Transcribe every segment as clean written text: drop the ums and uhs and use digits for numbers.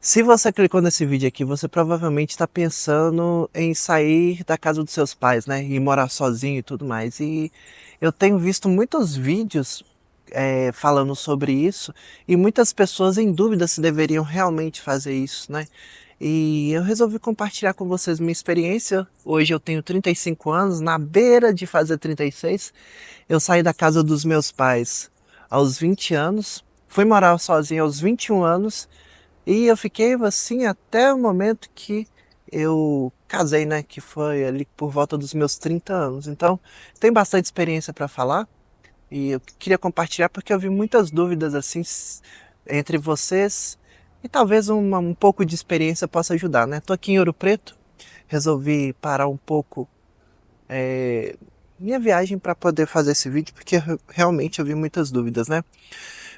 Se você clicou nesse vídeo aqui, você provavelmente está pensando em sair da casa dos seus pais, né? E morar sozinho e tudo mais. E eu tenho visto muitos vídeos falando sobre isso e muitas pessoas em dúvida se deveriam realmente fazer isso, né? E eu resolvi compartilhar com vocês minha experiência. Hoje eu tenho 35 anos, na beira de fazer 36. Eu saí da casa dos meus pais aos 20 anos, fui morar sozinho aos 21 anos e eu fiquei assim até o momento que eu casei, né? Que foi ali por volta dos meus 30 anos. Então, tem bastante experiência para falar e eu queria compartilhar porque eu vi muitas dúvidas assim entre vocês e talvez um pouco de experiência possa ajudar, né? Tô aqui em Ouro Preto, resolvi parar um pouco minha viagem para poder fazer esse vídeo porque realmente eu vi muitas dúvidas, né?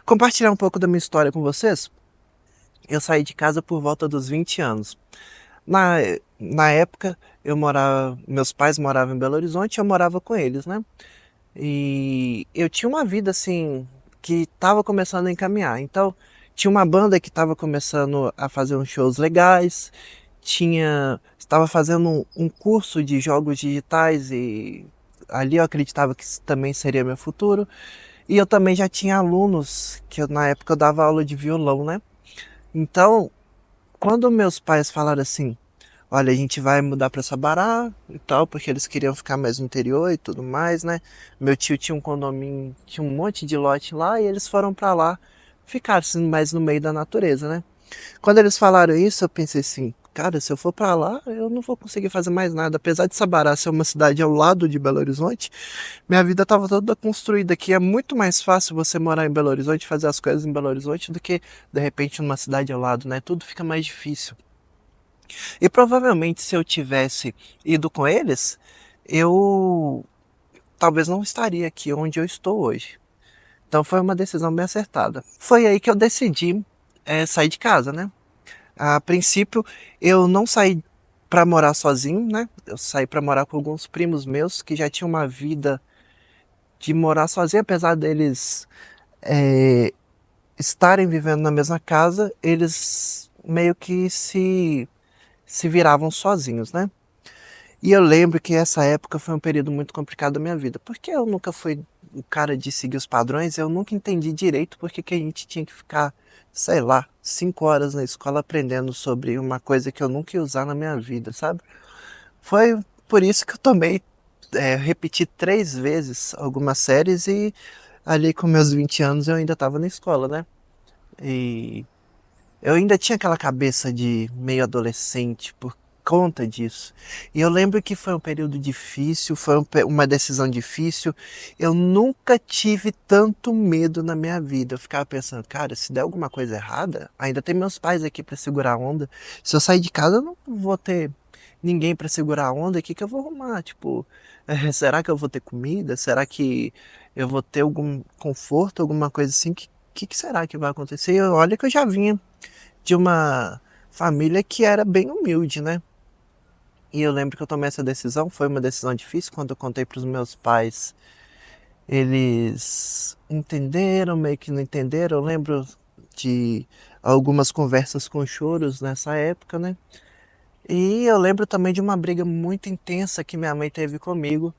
Compartilhar um pouco da minha história com vocês. Eu saí de casa por volta dos 20 anos. Na, na época, meus pais moravam em Belo Horizonte, eu morava com eles, né? E eu tinha uma vida assim que estava começando a encaminhar. Então, tinha uma banda que estava começando a fazer uns shows legais, estava fazendo um curso de jogos digitais e ali eu acreditava que isso também seria meu futuro. E eu também já tinha alunos na época eu dava aula de violão, né? Então, quando meus pais falaram assim, olha, a gente vai mudar para Sabará e tal, porque eles queriam ficar mais no interior e tudo mais, né? Meu tio tinha um condomínio, tinha um monte de lote lá e eles foram para lá, ficar assim, mais no meio da natureza, né? Quando eles falaram isso, eu pensei assim, cara, se eu for para lá, eu não vou conseguir fazer mais nada. Apesar de Sabará ser uma cidade ao lado de Belo Horizonte, minha vida estava toda construída aqui. É muito mais fácil você morar em Belo Horizonte, fazer as coisas em Belo Horizonte, do que de repente numa cidade ao lado, né? Tudo fica mais difícil. E provavelmente se eu tivesse ido com eles, eu talvez não estaria aqui onde eu estou hoje. Então foi uma decisão bem acertada. Foi aí que eu decidi sair de casa, né? A princípio eu não saí para morar sozinho, né? Eu saí para morar com alguns primos meus que já tinham uma vida de morar sozinho, apesar deles é, estarem vivendo na mesma casa, eles meio que se viravam sozinhos, né? E eu lembro que essa época foi um período muito complicado da minha vida, porque eu nunca fui o cara de seguir os padrões, eu nunca entendi direito porque que a gente tinha que ficar, sei lá, 5 horas na escola aprendendo sobre uma coisa que eu nunca ia usar na minha vida, sabe? Foi por isso que eu tomei, repeti 3 vezes algumas séries e ali com meus 20 anos eu ainda estava na escola, né? E eu ainda tinha aquela cabeça de meio adolescente por conta disso. E eu lembro que foi um período difícil, foi uma decisão difícil. Eu nunca tive tanto medo na minha vida. Eu ficava pensando, cara, se der alguma coisa errada, ainda tem meus pais aqui para segurar a onda. Se eu sair de casa, eu não vou ter ninguém para segurar a onda. O que que eu vou arrumar? Tipo, será que eu vou ter comida? Será que eu vou ter algum conforto, alguma coisa assim? Que será que vai acontecer? Olha que eu já vinha de uma família que era bem humilde, né? E eu lembro que eu tomei essa decisão, foi uma decisão difícil quando eu contei para os meus pais. Eles entenderam, meio que não entenderam. Eu lembro de algumas conversas com choros nessa época, né? E eu lembro também de uma briga muito intensa que minha mãe teve comigo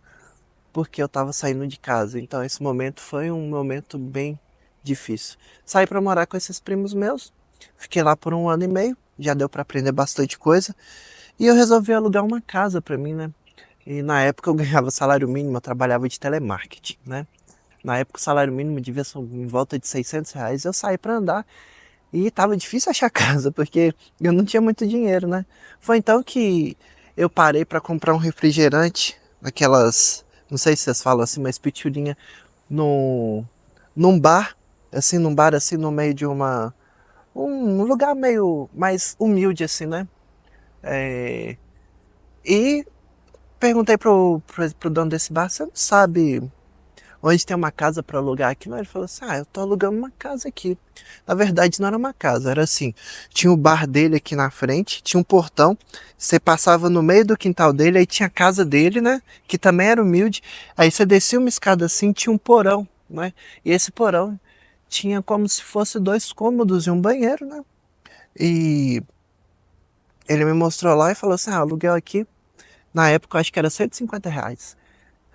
porque eu estava saindo de casa. Então esse momento foi um momento bem difícil. Saí para morar com esses primos meus, fiquei lá por 1 ano e meio, já deu para aprender bastante coisa. E eu resolvi alugar uma casa para mim, né? E na época eu ganhava salário mínimo, eu trabalhava de telemarketing, né? Na época o salário mínimo devia ser em volta de R$ 600. Eu saí para andar e tava difícil achar casa, porque eu não tinha muito dinheiro, né? Foi então que eu parei para comprar um refrigerante, aquelas, não sei se vocês falam assim, mas pitulinha, no, num bar, assim, num bar assim, no meio de um lugar meio mais humilde assim, né? É, e perguntei pro dono desse bar, você não sabe onde tem uma casa para alugar aqui? Não, ele falou assim, eu tô alugando uma casa aqui. Na verdade não era uma casa, era assim, tinha o bar dele aqui na frente, tinha um portão, você passava no meio do quintal dele, aí tinha a casa dele, né, que também era humilde, aí você descia uma escada assim, tinha um porão, né, e esse porão tinha como se fosse 2 cômodos e um banheiro, né. E ele me mostrou lá e falou assim: ah, aluguel aqui, na época eu acho que era R$ 150.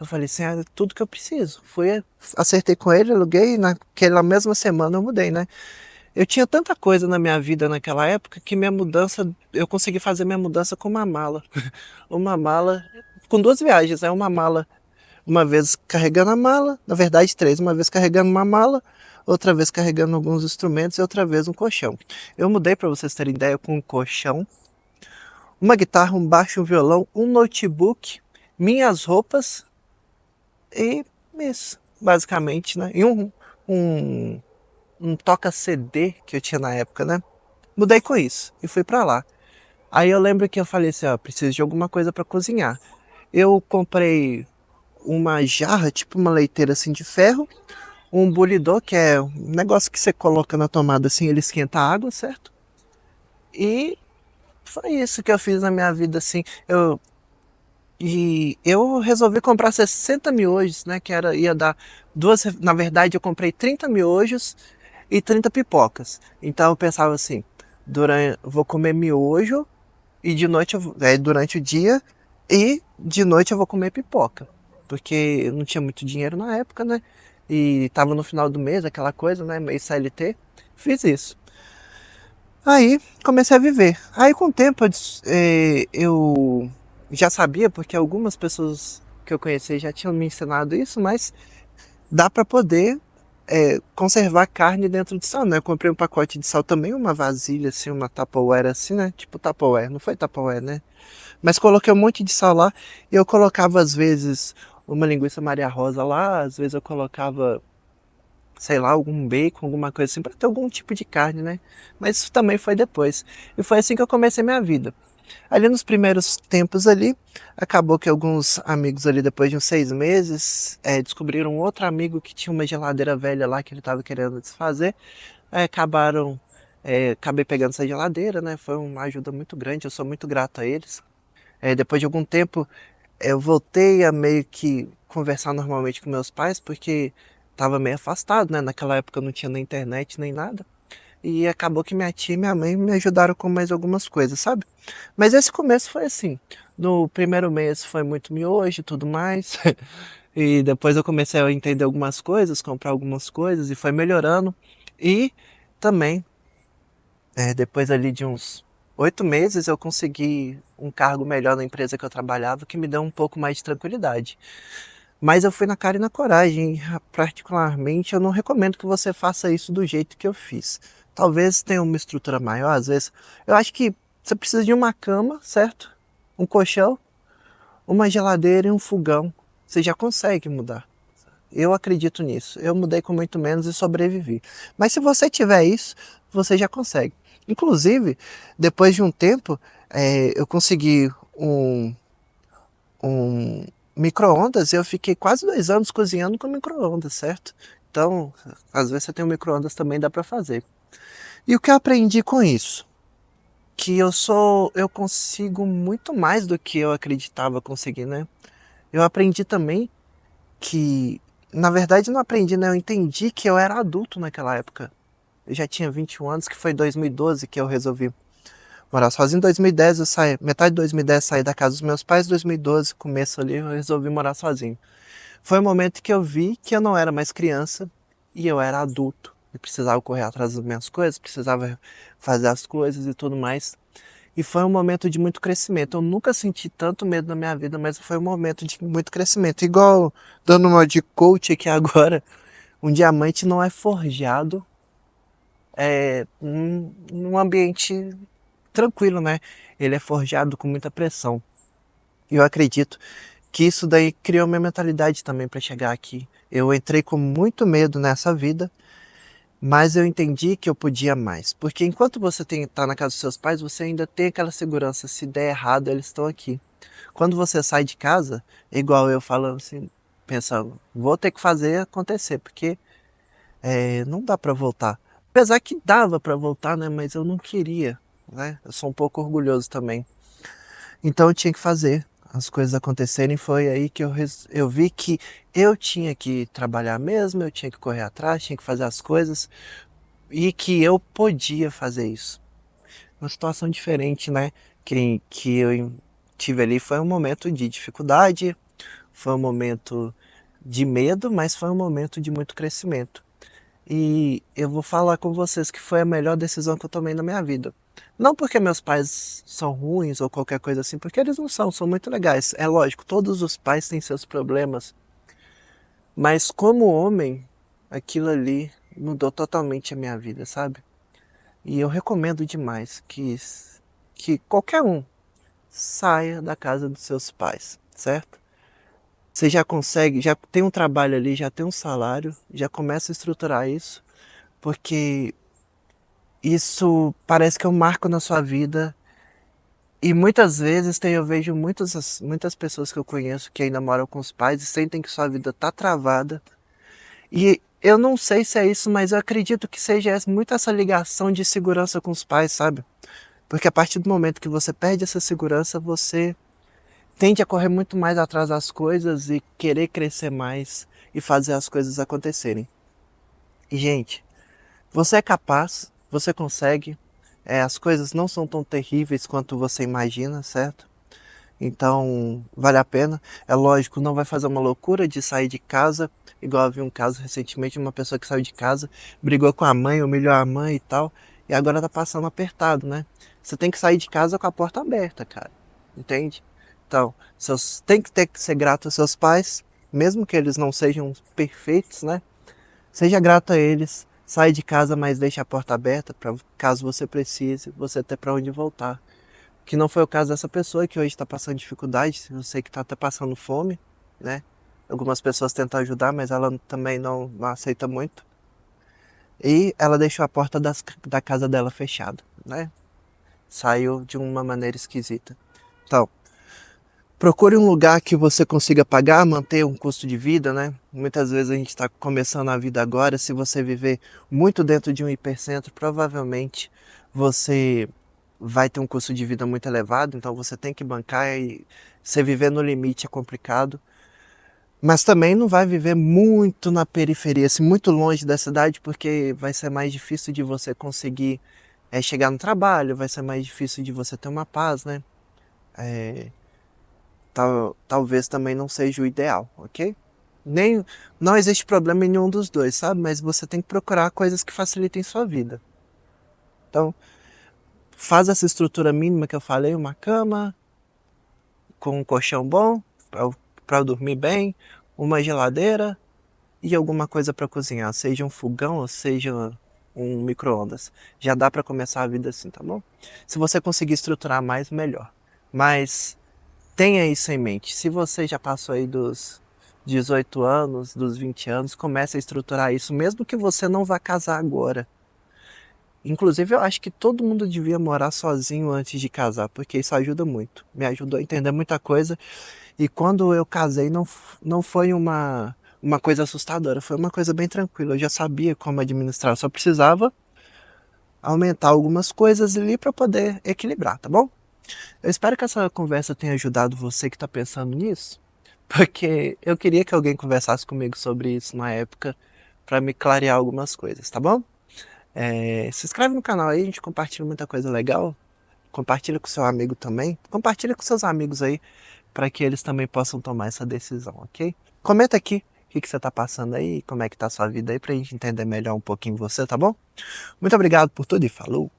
Eu falei assim: é tudo que eu preciso. Fui, acertei com ele, aluguei, e naquela mesma semana eu mudei, né? Eu tinha tanta coisa na minha vida naquela época que minha mudança, eu consegui fazer minha mudança com uma mala. Uma mala, com duas viagens, é uma mala, uma vez carregando a mala, na verdade três, uma vez carregando uma mala, outra vez carregando alguns instrumentos e outra vez um colchão. Eu mudei, para vocês terem ideia, com um colchão, uma guitarra, um baixo, um violão, um notebook, minhas roupas e isso, basicamente, né? E um, um toca-CD que eu tinha na época, né? Mudei com isso e fui pra lá. Aí eu lembro que eu falei assim, ó, preciso de alguma coisa pra cozinhar. Eu comprei uma jarra, tipo uma leiteira assim de ferro, um bulidor, que é um negócio que você coloca na tomada assim, ele esquenta a água, certo? E foi isso que eu fiz na minha vida assim. Eu resolvi comprar 60 miojos, né? Que ia dar duas. Na verdade, eu comprei 30 miojos e 30 pipocas. Então eu pensava assim: vou comer miojo e de noite durante o dia e de noite eu vou comer pipoca. Porque eu não tinha muito dinheiro na época, né? E tava no final do mês, aquela coisa, né? Mês CLT. Fiz isso. Aí comecei a viver. Aí com o tempo eu já sabia, porque algumas pessoas que eu conheci já tinham me ensinado isso, mas dá para poder conservar carne dentro de sal, né? Eu comprei um pacote de sal também, uma vasilha assim, uma Tupperware assim, né? Tipo Tupperware, não foi Tupperware, né? Mas coloquei um monte de sal lá e eu colocava às vezes uma linguiça Maria Rosa lá, às vezes eu colocava, sei lá, algum bacon, alguma coisa assim, para ter algum tipo de carne, né? Mas isso também foi depois. E foi assim que eu comecei minha vida. Ali nos primeiros tempos ali, acabou que alguns amigos ali, depois de uns 6 meses, descobriram um outro amigo que tinha uma geladeira velha lá que ele estava querendo desfazer. Aí acabei pegando essa geladeira, né? Foi uma ajuda muito grande, eu sou muito grato a eles. Depois de algum tempo, eu voltei a meio que conversar normalmente com meus pais, porque estava meio afastado, né? Naquela época eu não tinha nem internet nem nada. E acabou que minha tia e minha mãe me ajudaram com mais algumas coisas, sabe? Mas esse começo foi assim. No primeiro mês foi muito miojo e tudo mais. E depois eu comecei a entender algumas coisas, comprar algumas coisas e foi melhorando. E também, depois ali de uns 8 meses, eu consegui um cargo melhor na empresa que eu trabalhava, que me deu um pouco mais de tranquilidade. Mas eu fui na cara e na coragem. Particularmente, eu não recomendo que você faça isso do jeito que eu fiz. Talvez tenha uma estrutura maior, às vezes. Eu acho que você precisa de uma cama, certo? Um colchão, uma geladeira e um fogão. Você já consegue mudar. Eu acredito nisso. Eu mudei com muito menos e sobrevivi. Mas se você tiver isso, você já consegue. Inclusive, depois de um tempo, eu consegui um micro-ondas e eu fiquei quase 2 anos cozinhando com micro-ondas, certo? Então, às vezes você tem um micro-ondas também, dá para fazer. E o que eu aprendi com isso? Que eu consigo muito mais do que eu acreditava conseguir, né? Eu aprendi também que, na verdade não aprendi, né? Eu entendi que eu era adulto naquela época. Eu já tinha 21 anos, que foi em 2012 que eu resolvi morar sozinho. Em 2010 eu saí, metade de 2010 eu saí da casa dos meus pais, 2012, começo ali, eu resolvi morar sozinho. Foi o momento que eu vi que eu não era mais criança e eu era adulto. E precisava correr atrás das minhas coisas, precisava fazer as coisas e tudo mais. E foi um momento de muito crescimento. Eu nunca senti tanto medo na minha vida, mas foi um momento de muito crescimento. Igual dando uma de coach aqui agora, um diamante não é forjado num ambiente tranquilo, né? Ele é forjado com muita pressão. E eu acredito que isso daí criou minha mentalidade também para chegar aqui. Eu entrei com muito medo nessa vida, mas eu entendi que eu podia mais. Porque enquanto você tá na casa dos seus pais, você ainda tem aquela segurança. Se der errado, eles estão aqui. Quando você sai de casa, é igual eu falando assim, pensando, vou ter que fazer acontecer, porque não dá para voltar. Apesar que dava para voltar, né? Mas eu não queria, né? Eu sou um pouco orgulhoso também. Então eu tinha que fazer as coisas acontecerem. Foi aí que eu vi que eu tinha que trabalhar mesmo, eu tinha que correr atrás, tinha que fazer as coisas e que eu podia fazer isso. uma situação diferente, né? Que eu tive ali foi um momento de dificuldade, foi um momento de medo, mas foi um momento de muito crescimento. E eu vou falar com vocês que foi a melhor decisão que eu tomei na minha vida. Não porque meus pais são ruins ou qualquer coisa assim, porque eles não são, são muito legais. É lógico, todos os pais têm seus problemas, mas como homem, aquilo ali mudou totalmente a minha vida, sabe? E eu recomendo demais que qualquer um saia da casa dos seus pais, certo? Você já consegue, já tem um trabalho ali, já tem um salário, já começa a estruturar isso, porque isso parece que é um marco na sua vida. E muitas vezes eu vejo muitas pessoas que eu conheço que ainda moram com os pais e sentem que sua vida tá travada. E eu não sei se é isso, mas eu acredito que seja muito essa ligação de segurança com os pais, sabe? Porque a partir do momento que você perde essa segurança, você tende a correr muito mais atrás das coisas e querer crescer mais e fazer as coisas acontecerem. E, gente, você é capaz, você consegue. As coisas não são tão terríveis quanto você imagina, certo? Então, vale a pena. É lógico, não vai fazer uma loucura de sair de casa, igual eu vi um caso recentemente de uma pessoa que saiu de casa, brigou com a mãe, humilhou a mãe e tal, e agora tá passando apertado, né? Você tem que sair de casa com a porta aberta, cara. Entende? Então, tem que ter que ser grato aos seus pais, mesmo que eles não sejam perfeitos, né? Seja grato a eles, sai de casa, mas deixe a porta aberta para caso você precise, você ter para onde voltar. Que não foi o caso dessa pessoa que hoje está passando dificuldade, eu sei que está até passando fome, né? Algumas pessoas tentam ajudar, mas ela também não aceita muito. E ela deixou a porta da casa dela fechada, né? Saiu de uma maneira esquisita. Então, procure um lugar que você consiga pagar, manter um custo de vida, né? Muitas vezes a gente está começando a vida agora. Se você viver muito dentro de um hipercentro, provavelmente você vai ter um custo de vida muito elevado. Então você tem que bancar e você viver no limite é complicado. Mas também não vai viver muito na periferia, assim, muito longe da cidade, porque vai ser mais difícil de você conseguir chegar no trabalho, vai ser mais difícil de você ter uma paz, né? É, talvez também não seja o ideal, ok? Nem, não existe problema em nenhum dos dois, sabe? Mas você tem que procurar coisas que facilitem sua vida. Então, faz essa estrutura mínima que eu falei, uma cama com um colchão bom para eu dormir bem, uma geladeira e alguma coisa para cozinhar, seja um fogão ou seja um micro-ondas. Já dá para começar a vida assim, tá bom? Se você conseguir estruturar mais, melhor. Mas tenha isso em mente. Se você já passou aí dos 18 anos, dos 20 anos, comece a estruturar isso, mesmo que você não vá casar agora. Inclusive, eu acho que todo mundo devia morar sozinho antes de casar, porque isso ajuda muito. Me ajudou a entender muita coisa. E quando eu casei, não foi uma coisa assustadora, foi uma coisa bem tranquila. Eu já sabia como administrar, só precisava aumentar algumas coisas ali para poder equilibrar, tá bom? Eu espero que essa conversa tenha ajudado você que está pensando nisso, porque eu queria que alguém conversasse comigo sobre isso na época para me clarear algumas coisas, tá bom? Se inscreve no canal aí, a gente compartilha muita coisa legal. Compartilha com seu amigo também. Compartilha com seus amigos aí para que eles também possam tomar essa decisão, ok? Comenta aqui o que você está passando aí, como é que tá a sua vida aí, para a gente entender melhor um pouquinho você, tá bom? Muito obrigado por tudo e falou!